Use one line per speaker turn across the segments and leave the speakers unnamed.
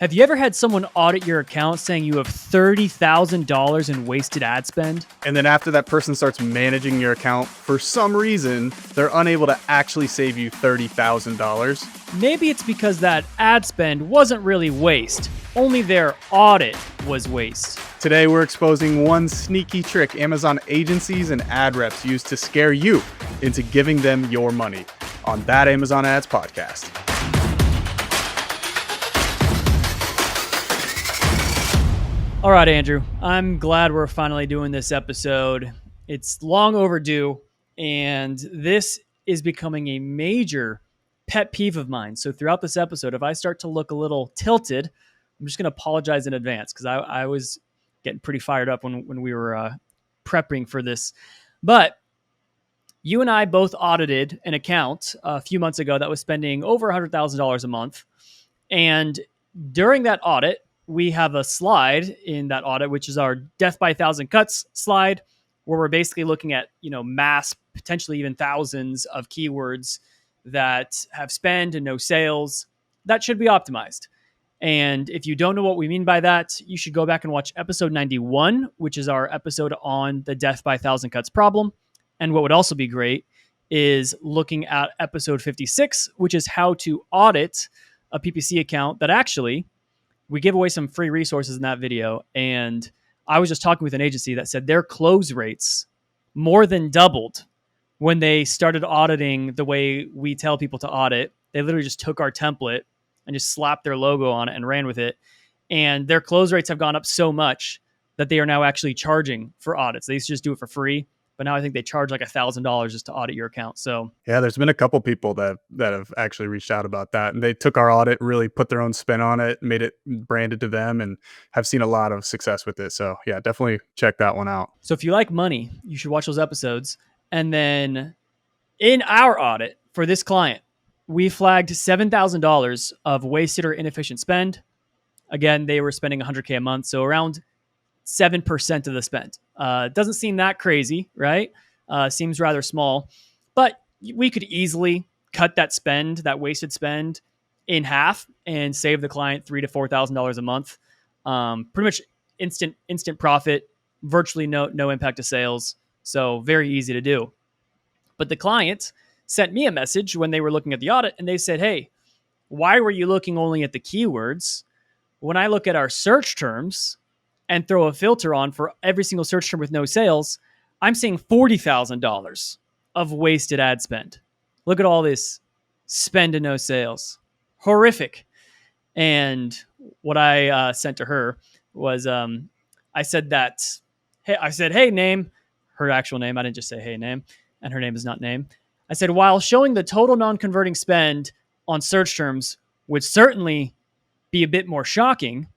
Have you ever had someone audit your account saying you have $30,000 in wasted ad spend?
And then after that person starts managing your account, for some reason, they're unable to actually save you $30,000.
Maybe it's because that ad spend wasn't really waste, only their audit was waste.
Today, we're exposing one sneaky trick Amazon agencies and ad reps use to scare you into giving them your money on That Amazon Ads podcast.
All right, Andrew, I'm glad we're finally doing this episode. It's long overdue, and this is becoming a major pet peeve of mine. So throughout this episode, if I start to look a little tilted, I'm just going to apologize in advance because I was getting pretty fired up when we were prepping for this. But you and I both audited an account a few months ago that was spending over $100,000 a month. And during that audit, we have a slide in that audit, which is our death by 1,000 cuts slide, where we're basically looking at, mass, potentially even thousands of keywords that have spend and no sales that should be optimized. And if you don't know what we mean by that, you should go back and watch episode 91, which is our episode on the death by 1,000 cuts problem. And what would also be great is looking at episode 56, which is how to audit a PPC account that actually we give away some free resources in that video. And I was just talking with an agency that said their close rates more than doubled when they started auditing the way we tell people to audit. They literally just took our template and just slapped their logo on it and ran with it. And their close rates have gone up so much that they are now actually charging for audits. They used to just do it for free, but now I think they charge like $1,000 just to audit your account. So
yeah, there's been a couple people that have actually reached out about that, and they took our audit, really put their own spin on it, made it branded to them, and have seen a lot of success with it. So yeah, definitely check that one out.
So if you like money, you should watch those episodes. And then in our audit for this client, we flagged $7,000 of wasted or inefficient spend. Again, they were spending $100K a month, so around 7% of the spend. Doesn't seem that crazy, right? Seems rather small, but we could easily cut that spend, that wasted spend, in half and save the client $3,000 to $4,000 a month. Pretty much instant profit, virtually no impact to sales. So very easy to do. But the client sent me a message when they were looking at the audit, and they said, "Hey, why were you looking only at the keywords? When I look at our search terms and throw a filter on for every single search term with no sales, I'm seeing $40,000 of wasted ad spend. Look at all this spend and no sales. Horrific." And what I sent to her was, I said, hey, name, her actual name. I didn't just say, hey, name. And her name is not name. I said, while showing the total non-converting spend on search terms would certainly be a bit more shocking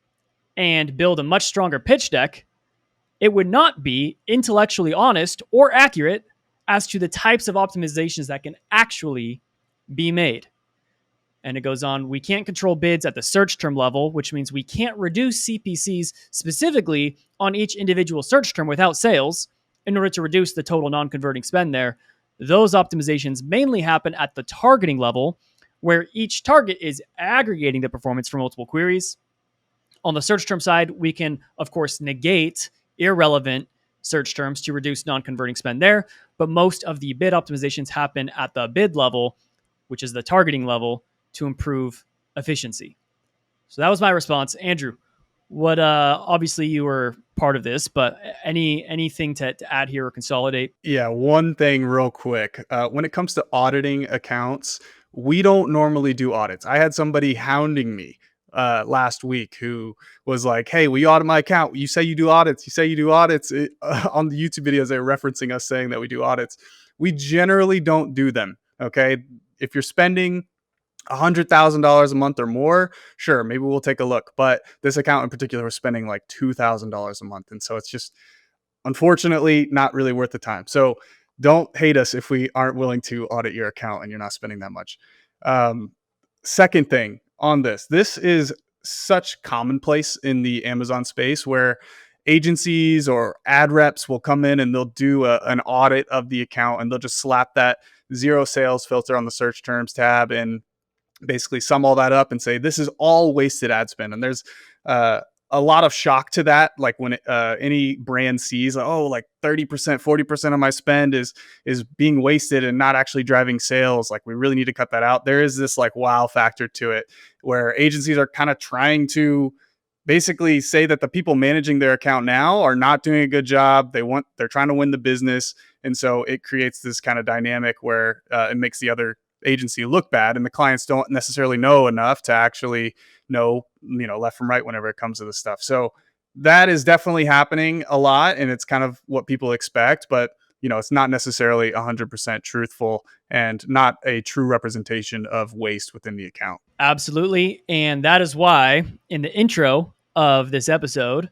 and build a much stronger pitch deck, it would not be intellectually honest or accurate as to the types of optimizations that can actually be made. And it goes on, we can't control bids at the search term level, which means we can't reduce CPCs specifically on each individual search term without sales in order to reduce the total non-converting spend there. Those optimizations mainly happen at the targeting level, where each target is aggregating the performance for multiple queries. On the search term side, we can, of course, negate irrelevant search terms to reduce non-converting spend there, but most of the bid optimizations happen at the bid level, which is the targeting level, to improve efficiency. So that was my response. Andrew, what obviously you were part of this, but anything to add here or consolidate?
Yeah, one thing real quick. When it comes to auditing accounts, we don't normally do audits. I had somebody hounding me last week who was like, "Hey, will you audit my account? You say you do audits. You say you do audits." On the YouTube videos, they're referencing us saying that we do audits. We generally don't do them. Okay, if you're spending $100,000 a month or more, sure, maybe we'll take a look. But this account in particular was spending like $2,000 a month, and so it's just unfortunately not really worth the time. So don't hate us if we aren't willing to audit your account and you're not spending that much. Second thing on this is such commonplace in the Amazon space where agencies or ad reps will come in and they'll do an audit of the account, and they'll just slap that zero sales filter on the search terms tab, and basically sum all that up and say this is all wasted ad spend. And there's uh, a lot of shock to that. Like when any brand sees, oh, like 30%, 40% of my spend is being wasted and not actually driving sales. Like we really need to cut that out. There is this like wow factor to it where agencies are kind of trying to basically say that the people managing their account now are not doing a good job. They're trying to win the business. And so it creates this kind of dynamic where it makes the other agency look bad, and the clients don't necessarily know enough to actually know, left from right whenever it comes to this stuff. So that is definitely happening a lot, and it's kind of what people expect, but it's not necessarily 100% truthful and not a true representation of waste within the account.
Absolutely. And that is why in the intro of this episode,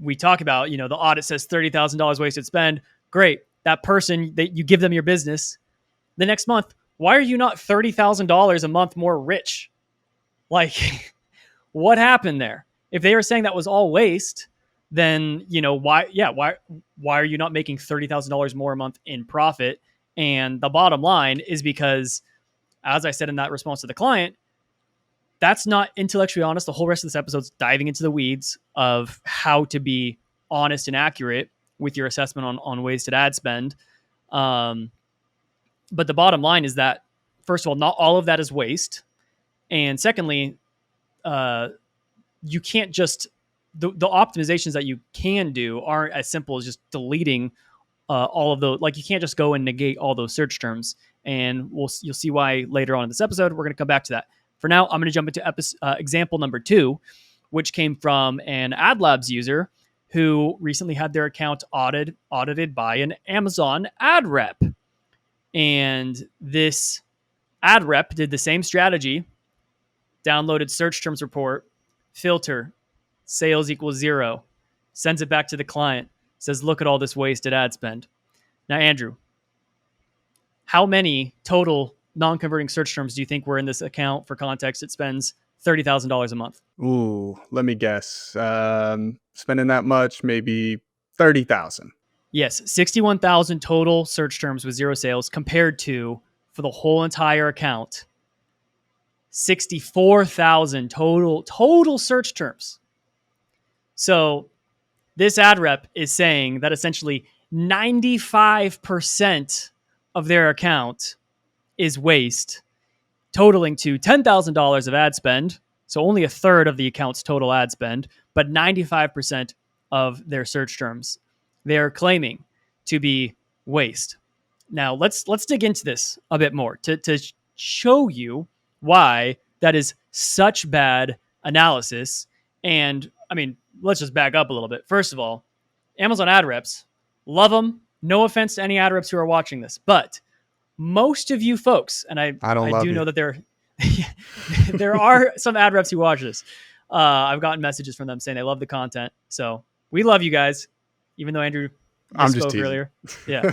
we talk about, the audit says $30,000 wasted spend. Great. That person that you give them your business the next month, why are you not $30,000 a month more rich? Like, what happened there? If they were saying that was all waste, then why are you not making $30,000 more a month in profit? And the bottom line is because, as I said in that response to the client, that's not intellectually honest. The whole rest of this episode's diving into the weeds of how to be honest and accurate with your assessment on wasted ad spend. But the bottom line is that, first of all, not all of that is waste. And secondly, you can't just, the optimizations that you can do aren't as simple as just deleting all of those. Like, you can't just go and negate all those search terms. And you'll see why later on in this episode. We're going to come back to that. For now, I'm going to jump into example number 2, which came from an AdLabs user who recently had their account audited by an Amazon ad rep. And this ad rep did the same strategy, downloaded search terms report, filter, sales equals 0, sends it back to the client, says, look at all this wasted ad spend. Now, Andrew, how many total non-converting search terms do you think were in this account? For context, it spends $30,000 a month.
Ooh, let me guess. Spending that much, maybe 30,000.
Yes, 61,000 total search terms with 0 sales, compared to, for the whole entire account, 64,000 total search terms. So this ad rep is saying that essentially 95% of their account is waste, totaling to $10,000 of ad spend. So only a third of the account's total ad spend, but 95% of their search terms they are claiming to be waste. Now let's dig into this a bit more to show you why that is such bad analysis. And I mean, let's just back up a little bit. First of all, Amazon ad reps, love them. No offense to any ad reps who are watching this, but most of you folks, and I do know that there are some ad reps who watch this. I've gotten messages from them saying they love the content. So we love you guys, even though Andrew spoke earlier. Yeah.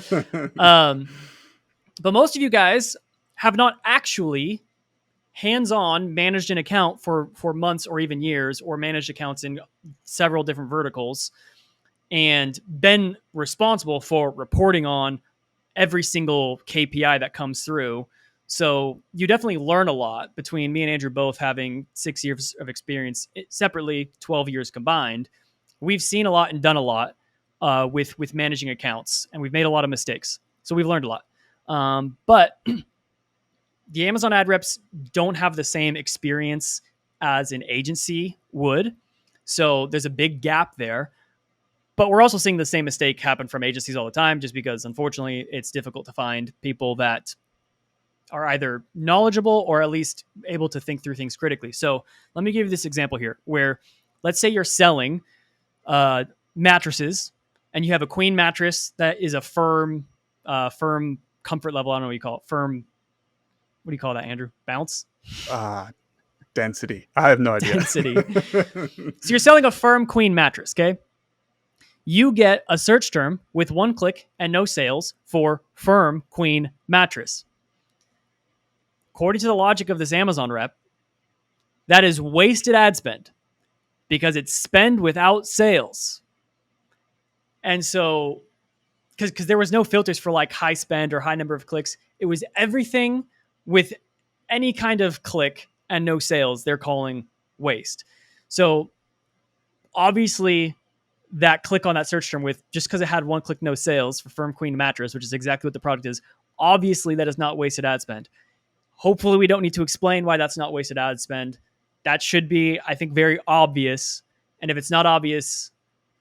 But most of you guys have not actually hands-on managed an account for months or even years, or managed accounts in several different verticals, and been responsible for reporting on every single KPI that comes through. So you definitely learn a lot between me and Andrew both having 6 years of experience separately, 12 years combined. We've seen a lot and done a lot with managing accounts, and we've made a lot of mistakes. So we've learned a lot. But the Amazon ad reps don't have the same experience as an agency would. So there's a big gap there. But we're also seeing the same mistake happen from agencies all the time, just because, unfortunately, it's difficult to find people that are either knowledgeable or at least able to think through things critically. So let me give you this example here, where let's say you're selling mattresses, and you have a queen mattress that is a firm comfort level. I don't know what you call it. Firm. What do you call that, Andrew? Bounce?
Density. I have no idea.
Density. So you're selling a firm queen mattress, okay? You get a search term with 1 click and no sales for firm queen mattress. According to the logic of this Amazon rep, that is wasted ad spend because it's spend without sales. And so, because there was no filters for like high spend or high number of clicks, it was everything with any kind of click and no sales, they're calling waste. So obviously that click on that search term with just because it had one click, no sales for Firm Queen mattress, which is exactly what the product is, obviously that is not wasted ad spend. Hopefully we don't need to explain why that's not wasted ad spend. That should be, I think, very obvious. And if it's not obvious,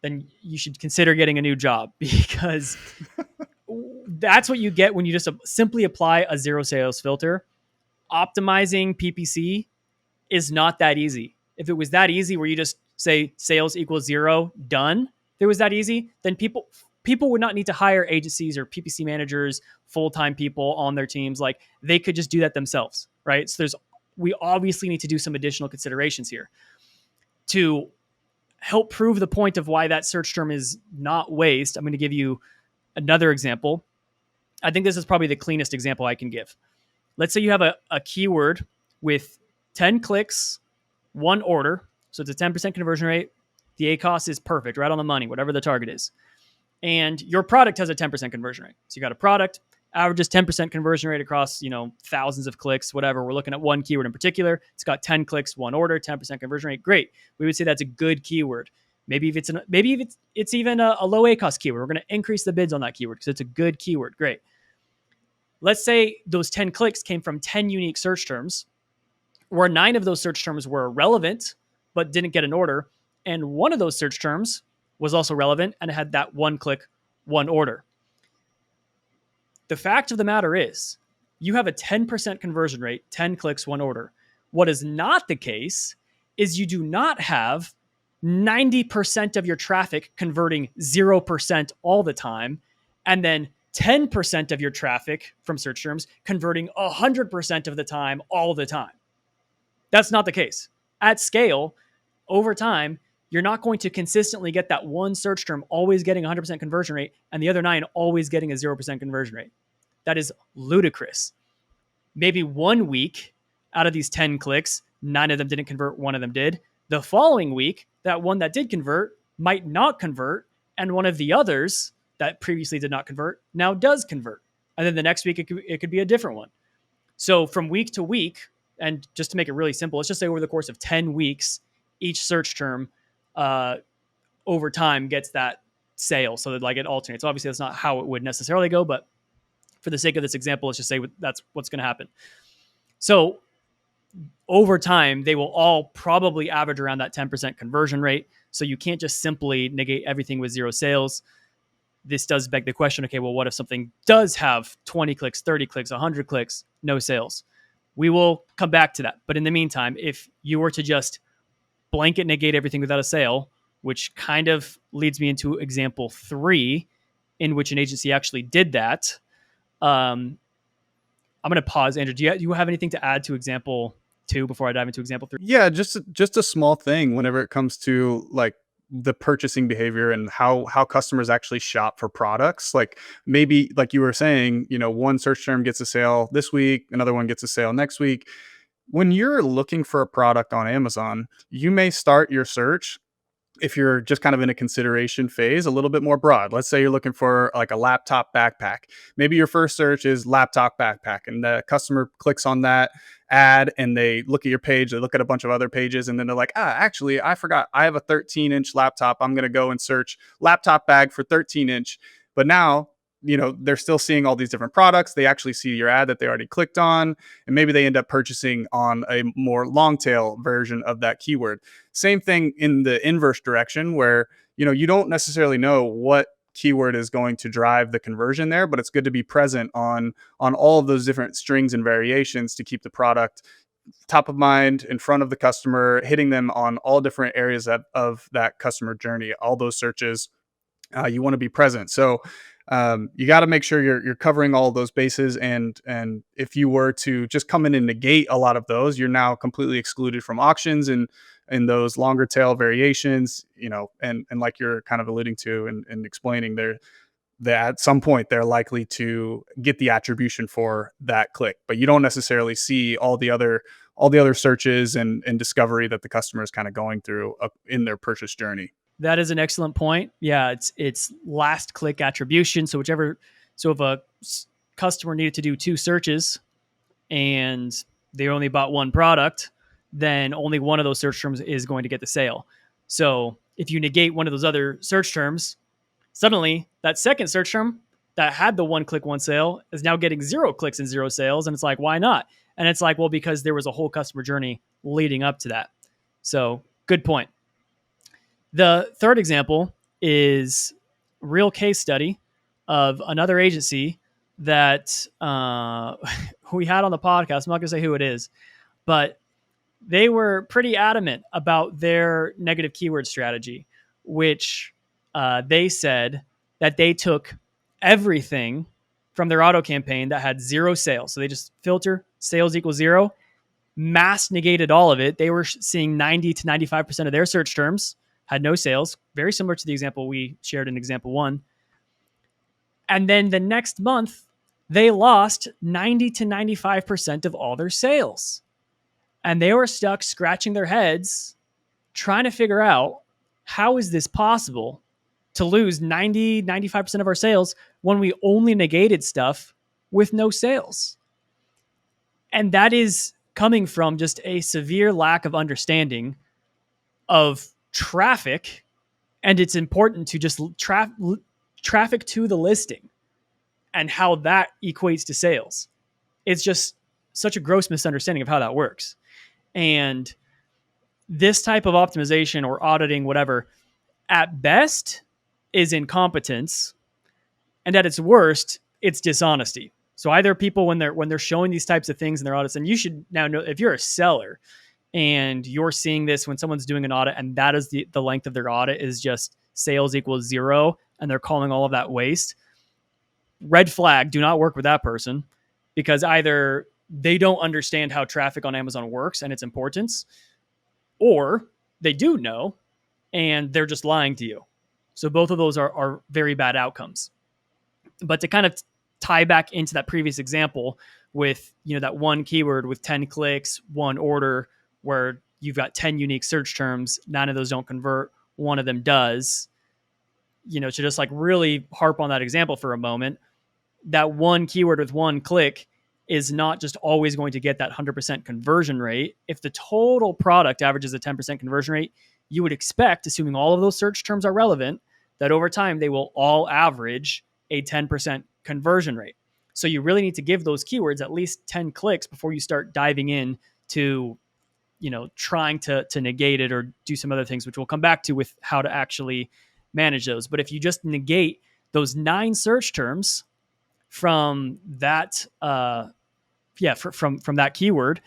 then you should consider getting a new job because that's what you get when you just simply apply a zero sales filter. Optimizing PPC is not that easy. If it was that easy where you just say sales equals zero, done, if it was that easy, then people would not need to hire agencies or PPC managers, full-time people on their teams. Like they could just do that themselves, right? So we obviously need to do some additional considerations here to help prove the point of why that search term is not waste. I'm going to give you another example. I think this is probably the cleanest example I can give. Let's say you have a keyword with 10 clicks, one order. So it's a 10% conversion rate. The ACoS is perfect, right on the money, whatever the target is. And your product has a 10% conversion rate. So you got a product, averages 10% conversion rate across, thousands of clicks, whatever. We're looking at one keyword in particular. It's got 10 clicks, one order, 10% conversion rate. Great. We would say that's a good keyword. Maybe if it's even a low ACoS keyword, we're going to increase the bids on that keyword because it's a good keyword. Great. Let's say those 10 clicks came from 10 unique search terms, where 9 of those search terms were relevant but didn't get an order, and one of those search terms was also relevant and had that one click, one order. The fact of the matter is, you have a 10% conversion rate, 10 clicks, one order. What is not the case is you do not have 90% of your traffic converting 0% all the time, and then 10% of your traffic from search terms converting 100% of the time, all the time. That's not the case. At scale, over time, you're not going to consistently get that one search term always getting 100% conversion rate and the other 9 always getting a 0% conversion rate. That is ludicrous. Maybe 1 week out of these 10 clicks, 9 of them didn't convert, 1 of them did. The following week, that one that did convert might not convert, and one of the others that previously did not convert now does convert. And then the next week, it could be a different one. So from week to week, and just to make it really simple, let's just say over the course of 10 weeks, each search term over time gets that sale so that like it alternates. Obviously, that's not how it would necessarily go, but for the sake of this example, let's just say that's what's going to happen. So over time, they will all probably average around that 10% conversion rate. So you can't just simply negate everything with zero sales. This does beg the question, okay, well, what if something does have 20 clicks, 30 clicks, 100 clicks, no sales? We will come back to that. But in the meantime, if you were to just blanket negate everything without a sale, which kind of leads me into example 3, in which an agency actually did that. I'm going to pause. Andrew, do you have anything to add to example 2 before I dive into example 3?
Yeah, just a small thing whenever it comes to like the purchasing behavior and how customers actually shop for products. Like maybe like you were saying, one search term gets a sale this week, another one gets a sale next week. When you're looking for a product on Amazon, you may start your search, if you're just kind of in a consideration phase, a little bit more broad. Let's say you're looking for like a laptop backpack. Maybe your first search is laptop backpack, and the customer clicks on that ad and they look at your page, they look at a bunch of other pages, and then they're like, actually, I forgot I have a 13-inch laptop. I'm going to go and search laptop bag for 13-inch. But now, they're still seeing all these different products. They actually see your ad that they already clicked on, and maybe they end up purchasing on a more long tail version of that keyword. Same thing in the inverse direction where, you don't necessarily know what keyword is going to drive the conversion there, but it's good to be present on all of those different strings and variations to keep the product top of mind, in front of the customer, hitting them on all different areas of that customer journey, all those searches. You want to be present. So you got to make sure you're covering all those bases. And if you were to just come in and negate a lot of those, you're now completely excluded from auctions and those longer tail variations, and like you're kind of alluding to and explaining there, that at some point they're likely to get the attribution for that click, but you don't necessarily see all the other searches and discovery that the customer is kind of going through in their purchase journey.
That is an excellent point. Yeah, it's last click attribution. So if a customer needed to do 2 searches and they only bought one product, then only one of those search terms is going to get the sale. So if you negate one of those other search terms, suddenly that second search term that had the one click, one sale is now getting 0 clicks and 0 sales. And it's like, why not? And it's like, well, because there was a whole customer journey leading up to that. So good point. The third example is a real case study of another agency that we had on the podcast. I'm not going to say who it is, but they were pretty adamant about their negative keyword strategy, which they said that they took everything from their auto campaign that had 0 sales. So they just filter sales equals 0, mass negated all of it. They were seeing 90 to 95% of their search terms had no sales, very similar to the example we shared in example 1. And then the next month, they lost 90 to 95% of all their sales. And they were stuck scratching their heads trying to figure out, how is this possible to lose 90, 95% of our sales when we only negated stuff with no sales? And that is coming from just a severe lack of understanding of traffic. And it's important to just traffic to the listing and how that equates to sales. It's just such a gross misunderstanding of how that works. And this type of optimization or auditing, whatever, at best is incompetence, and at its worst, it's dishonesty. So either people, when they're showing these types of things in their audits, and you should now know, if you're a seller and you're seeing this when someone's doing an audit and that is the length of their audit is just sales equals 0 and they're calling all of that waste, red flag, do not work with that person, because either they don't understand how traffic on Amazon works and its importance, or they do know and they're just lying to you. So both of those are very bad outcomes. But to kind of tie back into that previous example with, that one keyword with 10 clicks, one order, where you've got 10 unique search terms, 9 of those don't convert, one of them does, to just like really harp on that example for a moment, that one keyword with one click is not just always going to get that 100% conversion rate. If the total product averages a 10% conversion rate, you would expect, assuming all of those search terms are relevant, that over time they will all average a 10% conversion rate. So you really need to give those keywords at least 10 clicks before you start diving in to, trying to negate it or do some other things, which we'll come back to with how to actually manage those. But if you just negate those 9 search terms from that, from that keyword,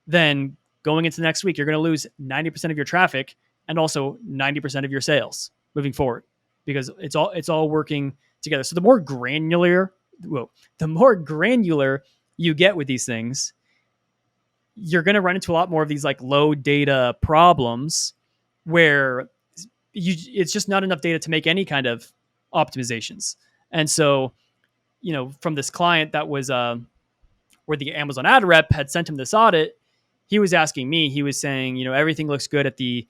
then going into next week, you're going to lose 90% of your traffic and also 90% of your sales moving forward, because it's all working together. So the more granular you get with these things, you're going to run into a lot more of these like low data problems where it's just not enough data to make any kind of optimizations. And so, from this client that was where the Amazon ad rep had sent him this audit, he was asking me, he was saying, everything looks good at the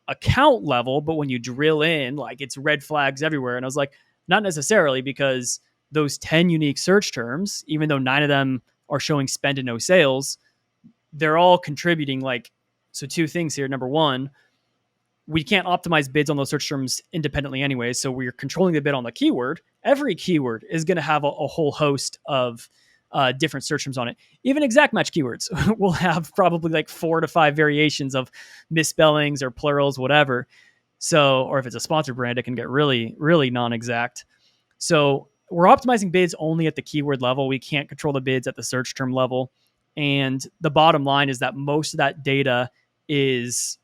account level, but when you drill in, like, it's red flags everywhere. And I was like, not necessarily, because those 10 unique search terms, even though 9 of them are showing spend and no sales, they're all contributing. So 2 things here. Number 1, we can't optimize bids on those search terms independently anyway. So we're controlling the bid on the keyword. Every keyword is going to have a whole host of different search terms on it. Even exact match keywords will have probably like 4 to 5 variations of misspellings or plurals, whatever. So, or if it's a sponsored brand, it can get really, really non-exact. So we're optimizing bids only at the keyword level. We can't control the bids at the search term level. And the bottom line is that most of that data is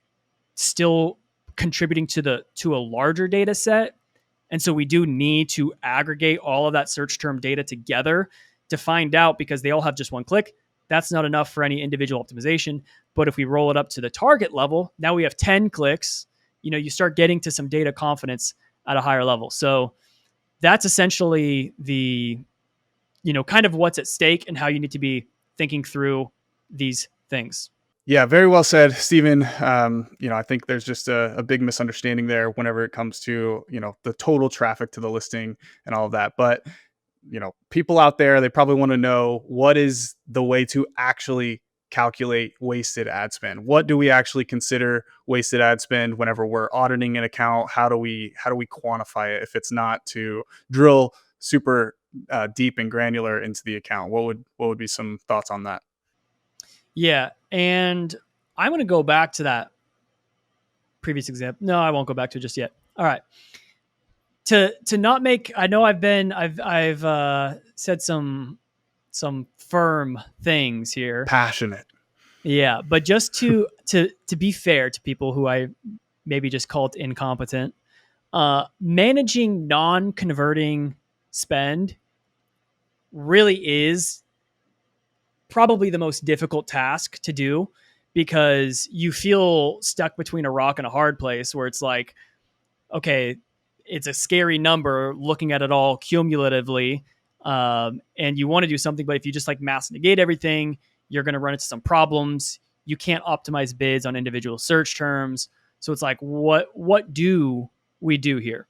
still contributing to a larger data set. And so we do need to aggregate all of that search term data together to find out, because they all have just one click. That's not enough for any individual optimization. But if we roll it up to the target level, now we have 10 clicks, you start getting to some data confidence at a higher level. So that's essentially the, kind of what's at stake and how you need to be thinking through these things.
Yeah, very well said, Stephen. I think there's just a big misunderstanding there whenever it comes to, the total traffic to the listing and all of that. But, people out there, they probably want to know, what is the way to actually calculate wasted ad spend? What do we actually consider wasted ad spend whenever we're auditing an account? How do we quantify it if it's not to drill super deep and granular into the account? What would be some thoughts on that?
Yeah, and I'm going to go back to that previous example. No, I won't go back to it just yet. All right. To not make, I know I've said some firm things here.
Passionate.
Yeah, but just to be fair to people who I maybe just called incompetent, managing non-converting spend really is probably the most difficult task to do, because you feel stuck between a rock and a hard place where it's like, okay, it's a scary number looking at it all cumulatively. And you want to do something, but if you just like mass negate everything, you're going to run into some problems. You can't optimize bids on individual search terms. So it's like, what do we do here?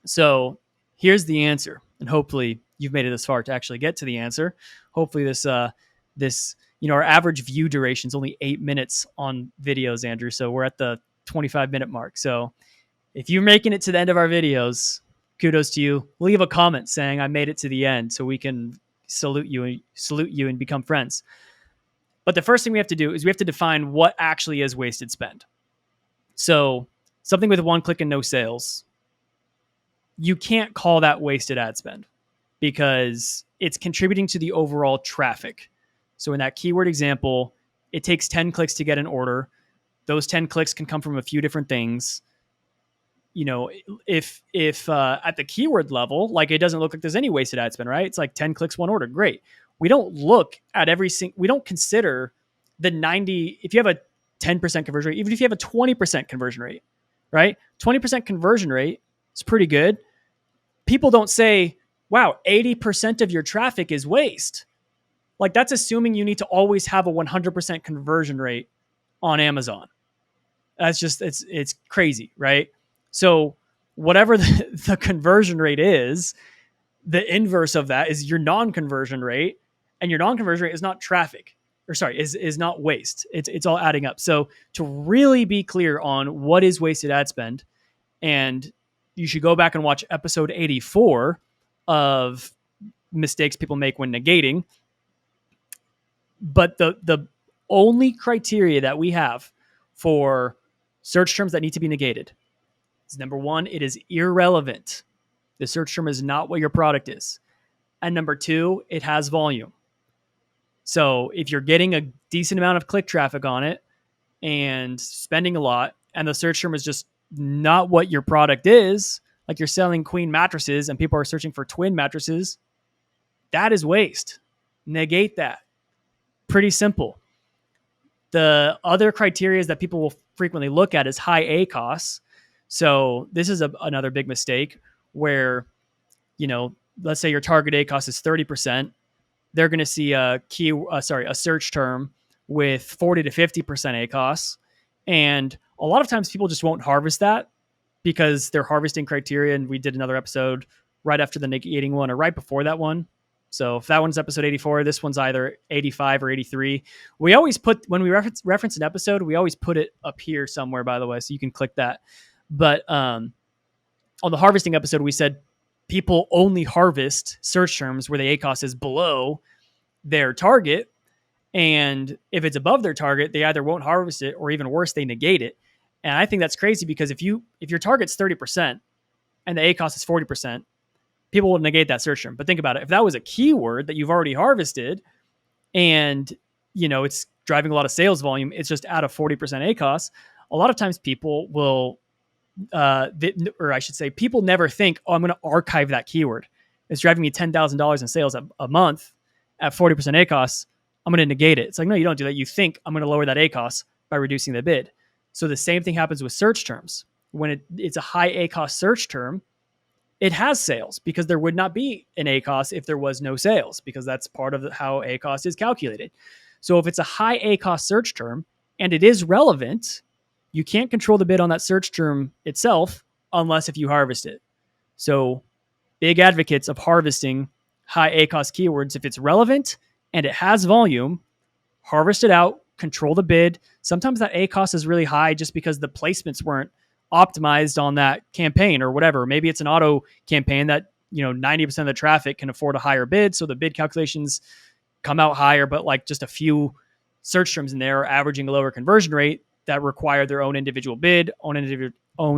So here's the answer. And hopefully you've made it this far to actually get to the answer. Hopefully this, our average view duration is only 8 minutes on videos, Andrew. So we're at the 25-minute mark. So if you're making it to the end of our videos, kudos to you. Leave a comment saying I made it to the end so we can salute you and become friends. But the first thing we have to do is we have to define what actually is wasted spend. So something with one click and no sales, you can't call that wasted ad spend because it's contributing to the overall traffic. So in that keyword example, it takes 10 clicks to get an order. Those 10 clicks can come from a few different things. If at the keyword level, like, it doesn't look like there's any wasted ad spend, right? It's like 10 clicks, one order. Great. We don't look at we don't consider the 90, if you have a 10% conversion rate, even if you have a 20% conversion rate, right? 20% conversion rate is pretty good. People don't say, wow, 80% of your traffic is waste. Like, that's assuming you need to always have a 100% conversion rate on Amazon. That's just, it's crazy, right? So whatever the conversion rate is, the inverse of that is your non-conversion rate, and your non-conversion rate is not traffic, or sorry, is not waste. It's all adding up. So to really be clear on what is wasted ad spend, and you should go back and watch episode 84 of mistakes people make when negating. But the only criteria that we have for search terms that need to be negated is, number one, it is irrelevant. The search term is not what your product is. And number two, it has volume. So if you're getting a decent amount of click traffic on it and spending a lot, and the search term is just not what your product is, like you're selling queen mattresses and people are searching for twin mattresses, that is waste. Negate that. Pretty simple. The other criteria that people will frequently look at is high-ACoS. So this is another big mistake where, let's say your target ACoS is 30%. They're going to see a search term with 40 to 50% ACoS. And a lot of times people just won't harvest that because they're harvesting criteria. And we did another episode right after the negating one or right before that one. So if that one's episode 84, this one's either 85 or 83. We always put, when we reference an episode, we always put it up here somewhere, by the way, so you can click that. But on the harvesting episode, we said people only harvest search terms where the ACoS is below their target. And if it's above their target, they either won't harvest it, or even worse, they negate it. And I think that's crazy, because if your target's 30% and the ACoS is 40%, people will negate that search term. But think about it. If that was a keyword that you've already harvested and, it's driving a lot of sales volume, it's just at a 40% ACoS, a lot of times people will, or I should say, people never think, oh, I'm going to archive that keyword. It's driving me $10,000 in sales a month at 40% ACoS. I'm going to negate it. It's like, no, you don't do that. You think, I'm going to lower that ACoS by reducing the bid. So the same thing happens with search terms. When it's a high ACoS search term, it has sales, because there would not be an ACoS if there was no sales, because that's part of how ACoS is calculated. So if it's a high ACoS search term and it is relevant, you can't control the bid on that search term itself unless if you harvest it. So big advocates of harvesting high ACoS keywords. If it's relevant and it has volume, harvest it out, control the bid. Sometimes that ACoS is really high just because the placements weren't optimized on that campaign or whatever. Maybe it's an auto campaign that 90% of the traffic can afford a higher bid, so the bid calculations come out higher, but like just a few search terms in there are averaging a lower conversion rate that require their own individual bid, own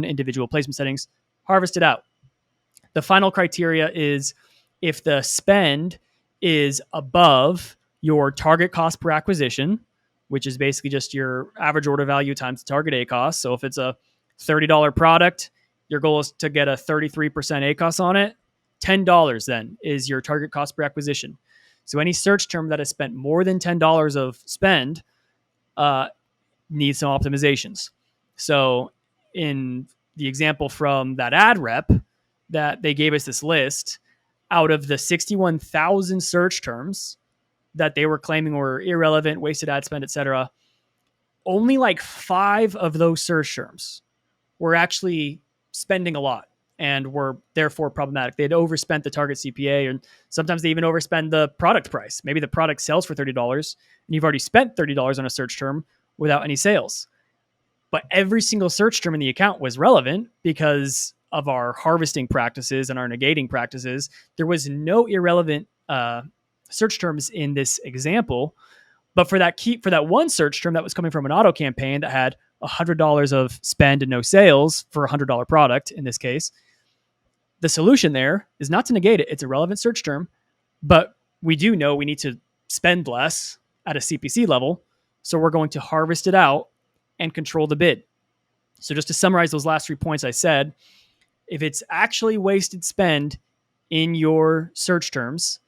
individual placement settings. Harvest it out. The final criteria is if the spend is above your target cost per acquisition, which is basically just your average order value times the target ACoS. So if it's a $30 product, your goal is to get a 33% ACoS on it. $10 then is your target cost per acquisition. So any search term that has spent more than $10 of spend needs some optimizations. So in the example from that ad rep that they gave us this list, out of the 61,000 search terms that they were claiming were irrelevant, wasted ad spend, etc., only like 5 of those search terms were actually spending a lot and were therefore problematic. They had overspent the target CPA, and sometimes they even overspend the product price. Maybe the product sells for $30 and you've already spent $30 on a search term without any sales. But every single search term in the account was relevant because of our harvesting practices and our negating practices. There was no irrelevant search terms in this example. But for that one search term that was coming from an auto campaign that had $100 of spend and no sales for a $100 product in this case, the solution there is not to negate it. It's a relevant search term, but we do know we need to spend less at a CPC level. So we're going to harvest it out and control the bid. So just to summarize those last 3 points I said, if it's actually wasted spend in your search terms,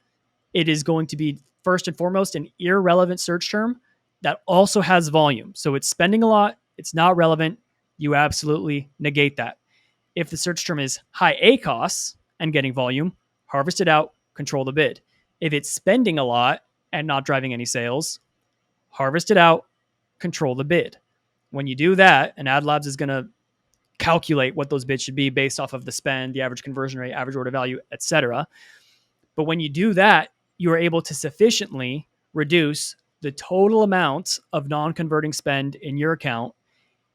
it is going to be first and foremost an irrelevant search term that also has volume. So it's spending a lot, it's not relevant, you absolutely negate that. If the search term is high ACoS and getting volume, harvest it out, control the bid. If it's spending a lot and not driving any sales, harvest it out, control the bid. When you do that, and AdLabs is going to calculate what those bids should be based off of the spend, the average conversion rate, average order value, etc. But when you do that, you are able to sufficiently reduce the total amount of non-converting spend in your account.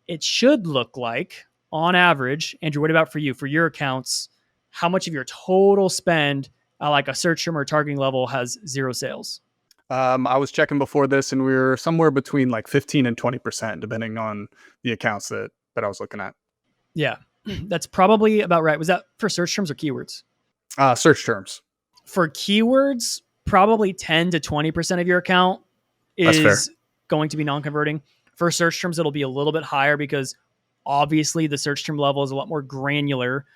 It should look like, on average, Andrew, what about for you? For your accounts, how much of your total spend at like a search term or targeting level has 0 sales?
I was checking before this, and we were somewhere between like 15 and 20%, depending on the accounts that I was looking at.
Yeah, that's probably about right. Was that for search terms or keywords?
Search terms.
For keywords, probably 10 to 20% of your account is going to be non-converting. For search terms, it'll be a little bit higher because obviously the search term level is a lot more granular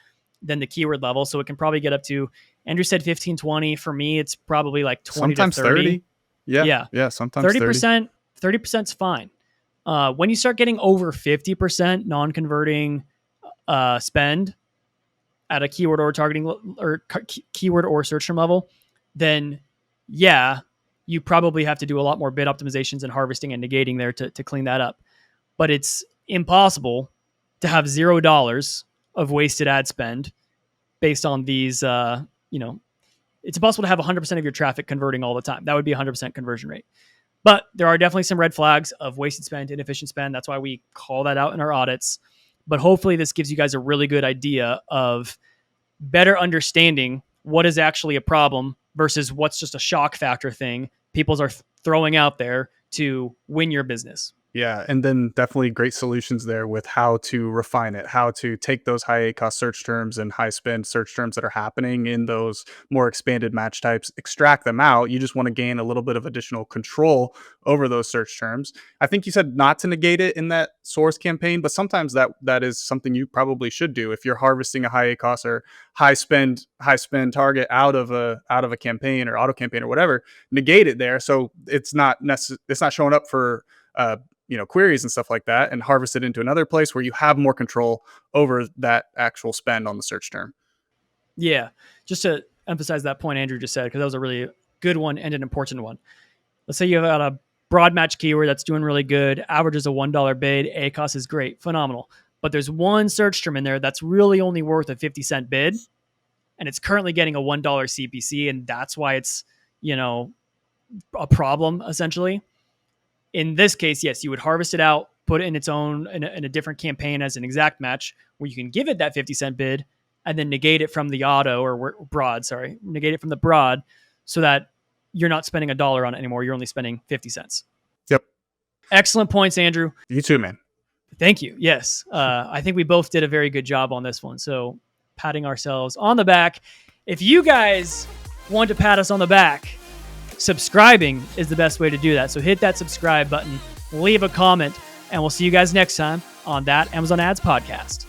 than the keyword level. So it can probably get up to, Andrew said 15, 20. For me, it's probably like 20
sometimes
to 30.
Yeah. Sometimes
30%. 30% is fine. When you start getting over 50% non-converting spend at a keyword or targeting or keyword or search term level, then yeah, you probably have to do a lot more bid optimizations and harvesting and negating there to clean that up. But it's impossible to have $0 of wasted ad spend based on these, it's impossible to have 100% of your traffic converting all the time. That would be 100% conversion rate. But there are definitely some red flags of wasted spend, inefficient spend. That's why we call that out in our audits. But hopefully this gives you guys a really good idea of better understanding what is actually a problem versus what's just a shock factor thing people are throwing out there to win your business.
Yeah, and then definitely great solutions there with how to refine it, how to take those high ACoS search terms and high spend search terms that are happening in those more expanded match types, extract them out. You just want to gain a little bit of additional control over those search terms. I think you said not to negate it in that source campaign, but sometimes that is something you probably should do if you're harvesting a high ACoS or high spend target out of a campaign or auto campaign or whatever. Negate it there, so it's not showing up for queries and stuff like that, and harvest it into another place where you have more control over that actual spend on the search term.
Yeah. Just to emphasize that point Andrew just said, because that was a really good one and an important one. Let's say you've got a broad match keyword that's doing really good, averages a $1 bid, ACoS is great, phenomenal. But there's one search term in there that's really only worth a 50-cent bid, and it's currently getting a $1 CPC, and that's why it's, a problem essentially. In this case, yes, you would harvest it out, put it in its own in a different campaign as an exact match where you can give it that 50-cent bid and then negate it from the auto or broad, negate it from the broad so that you're not spending $1 on it anymore. You're only spending 50 cents.
Yep.
Excellent points, Andrew.
You too, man.
Thank you. Yes. I think we both did a very good job on this one. So patting ourselves on the back. If you guys want to pat us on the back, subscribing is the best way to do that. So hit that subscribe button, leave a comment, and we'll see you guys next time on that Amazon Ads podcast.